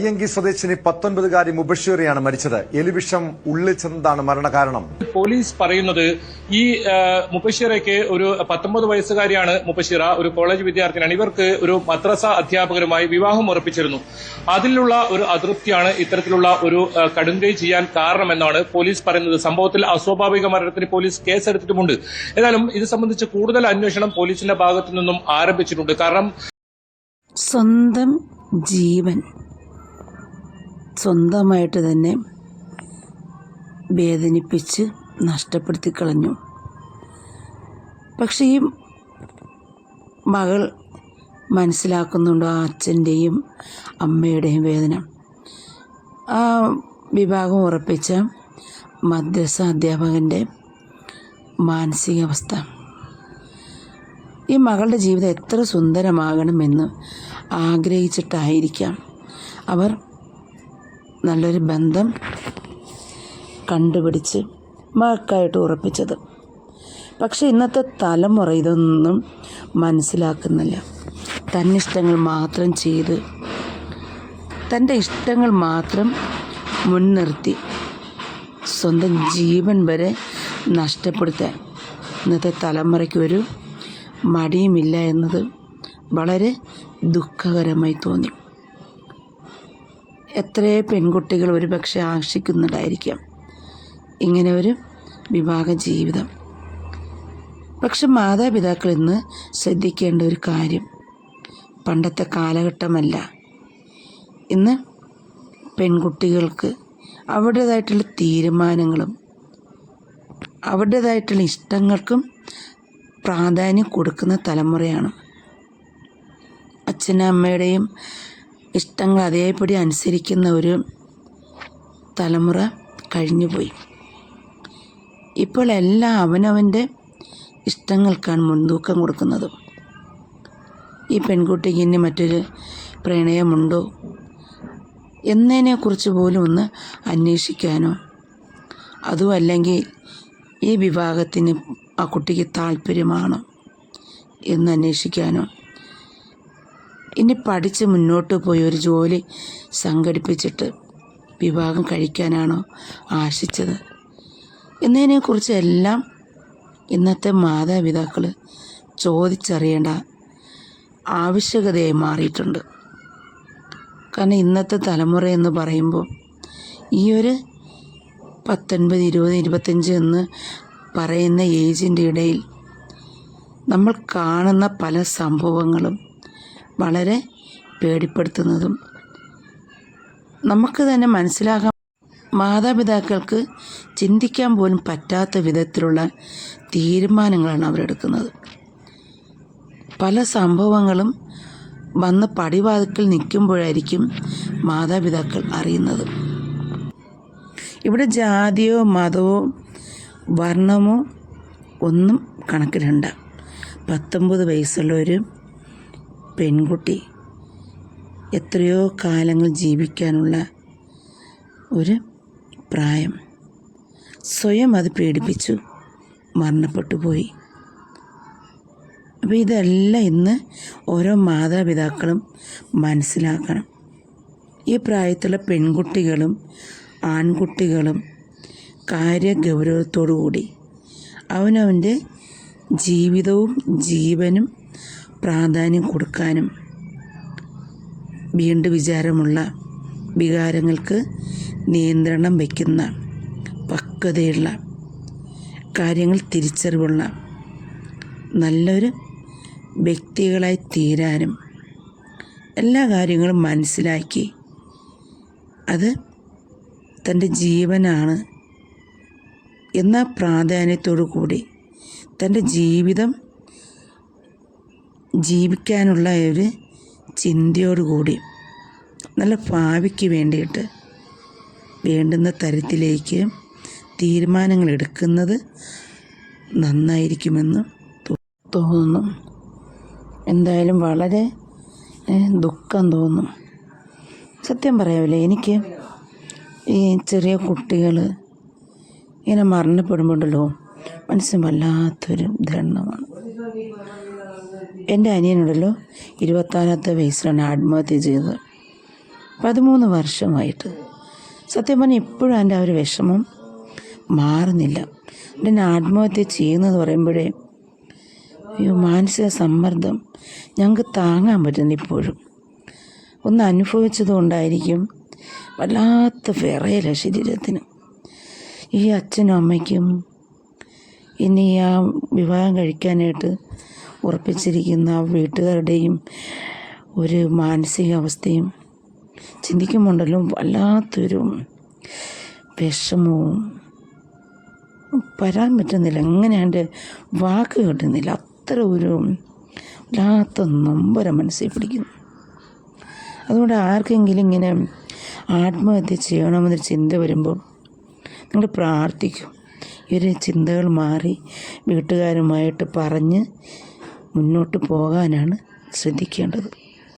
പയ്യങ്കി സ്വദേശിനി 19-കാരി മുബഷിറയാണ് മരിച്ചത്. എലിവിഷം ഉള്ളിൽ ചെന്നതാണ് മരണകാരണം. പോലീസ് പറയുന്നത് ഈ മുബഷിറയ്ക്ക് ഒരു 19 വയസ്സുകാരിയാണ് മുബഷിറ, ഒരു കോളേജ് വിദ്യാർത്ഥിനിയാണ്. ഇവർക്ക് ഒരു മദ്രസ അധ്യാപകരുമായി വിവാഹം ഉറപ്പിച്ചിരുന്നു. അതിലുള്ള ഒരു അതൃപ്തിയാണ് ഇത്തരത്തിലുള്ള ഒരു കടുങ്കൈ ചെയ്യാൻ കാരണമെന്നാണ് പോലീസ് പറയുന്നത്. സംഭവത്തിൽ അസ്വാഭാവിക മരണത്തിന് പോലീസ് കേസെടുത്തിട്ടുമുണ്ട്. എന്നാലും ഇത് സംബന്ധിച്ച് കൂടുതൽ അന്വേഷണം പോലീസിന്റെ ഭാഗത്തു നിന്നും ആരംഭിച്ചിട്ടുണ്ട്. കാരണം സ്വന്തം ജീവൻ സ്വന്തമായിട്ട് തന്നെ വേദനിപ്പിച്ച് നഷ്ടപ്പെടുത്തി കളഞ്ഞു. പക്ഷേ ഈ മകൾ മനസ്സിലാക്കുന്നുണ്ടോ ആ അച്ഛൻ്റെയും അമ്മയുടെയും വേദന? ആ വിവാഹം ഉറപ്പിച്ച മദ്രസ അധ്യാപകൻ്റെ മാനസികാവസ്ഥ. ഈ മകളുടെ ജീവിതം എത്ര സുന്ദരമാകണമെന്ന് ആഗ്രഹിച്ചിട്ടായിരിക്കാം അവർ നല്ലൊരു ബന്ധം കണ്ടുപിടിച്ച് മകൾക്കായിട്ട് ഉറപ്പിച്ചത്. പക്ഷെ ഇന്നത്തെ തലമുറ ഇതൊന്നും മനസ്സിലാക്കുന്നില്ല. തന്നിഷ്ടങ്ങൾ മാത്രം ചെയ്ത് തൻ്റെ ഇഷ്ടങ്ങൾ മാത്രം മുൻനിർത്തി സ്വന്തം ജീവൻ വരെ നഷ്ടപ്പെടുത്താൻ ഇന്നത്തെ തലമുറയ്ക്കൊരു മടിയുമില്ല എന്നത് വളരെ ദുഃഖകരമായി തോന്നി. എത്രയോ പെൺകുട്ടികൾ ഒരുപക്ഷെ ആശിക്കുന്നുണ്ടായിരിക്കാം ഇങ്ങനെ ഒരു വിവാഹ ജീവിതം. പക്ഷെ മാതാപിതാക്കൾ ഇന്ന് ശ്രദ്ധിക്കേണ്ട ഒരു കാര്യം, പണ്ടത്തെ കാലഘട്ടമല്ല. ഇന്ന് പെൺകുട്ടികൾക്ക് അവരുടേതായിട്ടുള്ള തീരുമാനങ്ങളും അവരുടേതായിട്ടുള്ള ഇഷ്ടങ്ങൾക്കും പ്രാധാന്യം കൊടുക്കുന്ന തലമുറയാണ്. അച്ഛനും അമ്മയുടെയും ഇഷ്ടങ്ങൾ അതേപടി അനുസരിക്കുന്ന ഒരു തലമുറ കഴിഞ്ഞുപോയി. ഇപ്പോൾ എല്ലാം അവനവൻ്റെ ഇഷ്ടങ്ങൾക്കാണ് മുൻതൂക്കം കൊടുക്കുന്നത്. ഈ പെൺകുട്ടിക്ക് ഇനി മറ്റൊരു പ്രണയമുണ്ടോ എന്നതിനെക്കുറിച്ച് പോലും ഒന്ന് അന്വേഷിക്കാനോ, അതും അല്ലെങ്കിൽ ഈ വിവാഹത്തിന് ആ കുട്ടിക്ക് താല്പര്യമാണോ എന്ന് അന്വേഷിക്കാനോ, ഇനി പഠിച്ച് മുന്നോട്ട് പോയി ഒരു ജോലി സംഘടിപ്പിച്ചിട്ട് വിവാഹം കഴിക്കാനാണോ ആശിച്ചത് എന്നതിനെക്കുറിച്ചെല്ലാം ഇന്നത്തെ മാതാപിതാക്കൾ ചോദിച്ചറിയേണ്ട ആവശ്യകതയായി മാറിയിട്ടുണ്ട്. കാരണം ഇന്നത്തെ തലമുറ എന്ന് പറയുമ്പോൾ ഈ ഒരു 19, 20, 25 എന്ന് പറയുന്ന ഏജിൻ്റെ ഇടയിൽ നമ്മൾ കാണുന്ന പല സംഭവങ്ങളും വളരെ പേടിപ്പെടുത്തുന്നതും നമുക്ക് തന്നെ മനസ്സിലാകാൻ മാതാപിതാക്കൾക്ക് ചിന്തിക്കാൻ പോലും പറ്റാത്ത വിധത്തിലുള്ള തീരുമാനങ്ങളാണ് അവരെടുക്കുന്നത്. പല സംഭവങ്ങളും വന്ന് പടിവാതിൽക്കൽ നിൽക്കുമ്പോഴായിരിക്കും മാതാപിതാക്കൾ അറിയുന്നത്. ഇവിടെ ജാതിയോ മതമോ വർണ്ണമോ ഒന്നും കണക്കിലുണ്ട്. 19 വയസ്സുള്ള ഒരു പെൺകുട്ടി എത്രയോ കാലങ്ങൾ ജീവിക്കാനുള്ള ഒരു പ്രായം, സ്വയം അത് പീഡിപ്പിച്ചു മരണപ്പെട്ടു പോയി. അപ്പോൾ ഇതെല്ലാം ഇന്ന് ഓരോ മാതാപിതാക്കളും മനസ്സിലാക്കണം. ഈ പ്രായത്തിലുള്ള പെൺകുട്ടികളും ആൺകുട്ടികളും കാര്യഗൗരവത്തോടു കൂടി അവനവൻ്റെ ജീവിതവും ജീവനും പ്രാധാന്യം കൊടുക്കാനും വീണ്ടും വിചാരമുള്ള വികാരങ്ങൾക്ക് നിയന്ത്രണം വയ്ക്കുന്ന പക്വതയുള്ള കാര്യങ്ങൾ തിരിച്ചറിവുള്ള നല്ലൊരു വ്യക്തികളായി തീരാനും എല്ലാ കാര്യങ്ങളും മനസ്സിലാക്കി അത് തൻ്റെ ജീവനാണ് എന്ന പ്രാധാന്യത്തോടു കൂടി തൻ്റെ ജീവിതം ജീവിക്കാനുള്ള ഒരു ചിന്തയോടുകൂടി നല്ല ഭാവിക്ക് വേണ്ടിയിട്ട് വേണ്ടുന്ന തരത്തിലേക്ക് തീരുമാനങ്ങൾ എടുക്കുന്നത് നന്നായിരിക്കുമെന്ന് തോന്നുന്നു. എന്തായാലും വളരെ ദുഃഖം തോന്നും. സത്യം പറയാമല്ലേ, എനിക്ക് ഈ ചെറിയ കുട്ടികൾ ഇങ്ങനെ മരണപ്പെടുമ്പോണ്ടല്ലോ മനസ്സിന് വല്ലാത്തൊരു ദണ്ഡമാണ്. എൻ്റെ അനിയനുണ്ടല്ലോ 24ാമത്തെ വയസ്സിലാണ് ആത്മഹത്യ ചെയ്തത്. 13 വർഷമായിട്ട്. സത്യം പറഞ്ഞാൽ ഇപ്പോഴും എൻ്റെ ആ ഒരു വിഷമം മാറുന്നില്ല. പിന്നെ ആത്മഹത്യ ചെയ്യുന്നത് പറയുമ്പോഴേ അയ്യോ, മാനസിക സമ്മർദ്ദം ഞങ്ങൾക്ക് താങ്ങാൻ പറ്റുന്നു. ഇപ്പോഴും ഒന്ന് അനുഭവിച്ചത് കൊണ്ടായിരിക്കും വല്ലാത്ത വിറയല ശരീരത്തിന്. ഈ അച്ഛനും അമ്മയ്ക്കും ഇനി ആ വിവാഹം കഴിക്കാനായിട്ട് ഉറപ്പിച്ചിരിക്കുന്ന ആ വീട്ടുകാരുടെയും ഒരു മാനസികാവസ്ഥയും ചിന്തിക്കുമ്പോണ്ടല്ലോ വല്ലാത്തൊരു വിഷമവും വരാൻ പറ്റുന്നില്ല. എങ്ങനെ എൻ്റെ വാക്ക് കിട്ടുന്നില്ല. അത്ര ഒരു വല്ലാത്ത നൊമ്പരം മനസ്സിൽ പിടിക്കുന്നു. അതുകൊണ്ട് ആർക്കെങ്കിലും ഇങ്ങനെ ആത്മഹത്യ ചെയ്യണമെന്നൊരു ചിന്ത വരുമ്പോൾ നിങ്ങൾ പ്രാർത്ഥിക്കും. ഈ ഒരു ചിന്തകൾ മാറി വീട്ടുകാരുമായിട്ട് പറഞ്ഞ് മുന്നോട്ട് പോകാനാണ് ശ്രദ്ധിക്കേണ്ടത്.